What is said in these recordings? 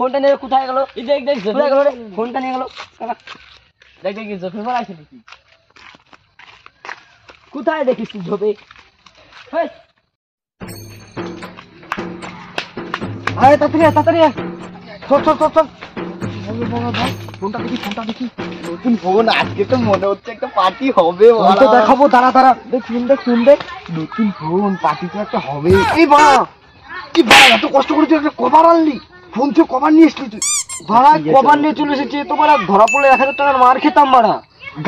ফোনটা নিয়ে কোথায় গেল? এই দেখ দেখ কোথায় গেল রে? ফোনটা নিয়ে গেল দেখ দেখ জোফে পড়া আছে নাকি? কোথায় দেখিস তুই ঝোপে? আরে তাড়াতাড়ি চল চল চল চল ফোনটা দেখি নতুন ফোন আজকে তো মনে হচ্ছে একটা পার্টি হবে। তো দেখাবো দাঁড়া দেখ শুন দেখ নতুন ফোন পার্টি তো একটা হবে। এই বাড়া এত কষ্ট করে তুই একটা কভার আনলি, ফোন তুই কভার নিয়ে এসলি তুই? ভাড়া কভার নিয়ে চলে এসেছে তো বাড়া, ধরা পড়লে 1000 টাকার মার খেতাম বাড়া,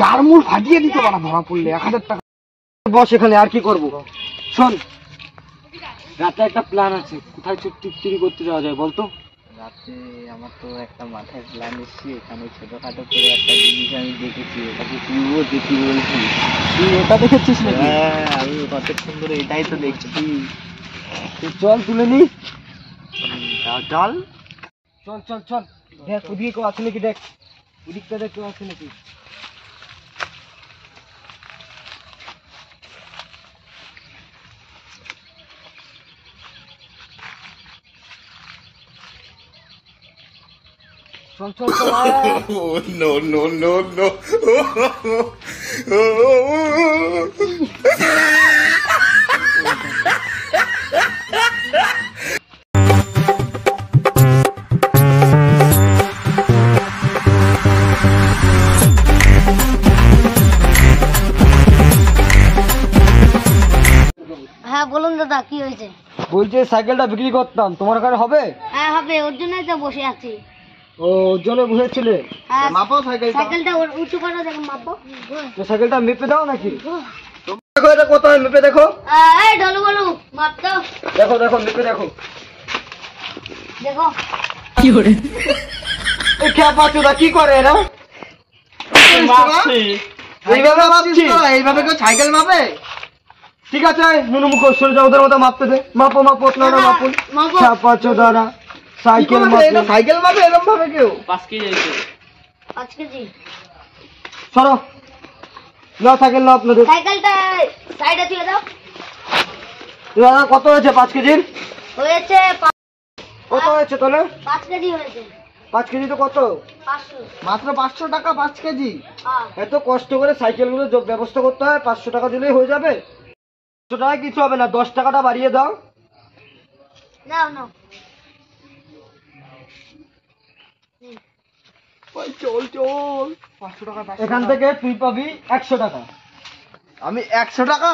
গারমুর ফাটিয়ে দিত বাড়া ধরা পড়লে 1000 টাকা। বস এখানে আর কি করবো? শোন রাতে একটা প্ল্যান আছে, কোথায় চুরি করতে যাওয়া যায় বলতো? রাতে আমার তো একটা মাথায় প্ল্যান এসছে, এখানে ছোটখাটো করে একটা জিনিস আমি দেখেছি, ওটাকে তুইও দেখি বলছি। তুই এটা দেখেছিস নাকি? হ্যাঁ আমি কত সুন্দর এটাই তো দেখছি। চল তুলে নি, চল চল চল চল দেখ ওদিকে কেউ আছে নাকি, দেখ ওদিকটা দেখ কেউ আছে নাকি। চল চল চল Oh, no, no, no, no. হ্যাঁ বলুন দাদা কি হয়েছে? বলছে সাইকেলটা বিক্রি করতাম, তোমার কাছে হবে? হ্যাঁ হবে, ওর জন্যই তো বসে আছি। ও ওর জন্য বসেছিলে? হ্যাঁ মাপো সাইকেলটা। সাইকেলটা উঁচু করো, দেখো মাপো। তো সাইকেলটা মেপে দাও নাকি? দেখো এটা কত হয় মেপে দেখো। এই ঢোলু বলু মাপ দাও। দেখো দেখো মেপে দেখো। দেখো এই খেপাচোদা কি করে এরা? এইভাবে মাপছিস তোরা? এইভাবে কেউ সাইকেল মাপে? ঠিক আছে নুনু মুখ সরে যাও, ওদের মতো মাপতে দে। মাপো মাপো না মাপুন মাপো। খেপাচোদারা সাইকেল এটা মাপো। সাইকেল মাপে এরকম ভাবে কেউ? 5 কেজি। সরো নাও সাইকেল নাও আপনাদের। সাইকেলটা সাইডে তুলে দাও। দাদা কত হয়েছে 5 কেজির? হয়েছে কত হয়েছে তাহলে? 5 কেজি হয়েছে। 5 কেজি তো কত? 500। মাত্র 500 টাকা 5 কেজি? হ্যাঁ এত কষ্ট করে সাইকেলগুলো ব্যবস্থা করতে হয়, 500 টাকা দিলেই হয়ে যাবে? 500 টাকা কিছু হবে না, 10 টাকাটা বাড়িয়ে দাও। নাও নাও। চল চল 500 টাকা। এখান থেকে তুই পাবি 100 টাকা। আমি 100 টাকা?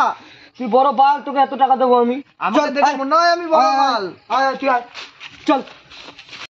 তুই বড় বাল, তোকে এত টাকা দেবো আমি। আমাকে দেখে মনে হয় আমি বড় মাল। আয় তুই আয় চল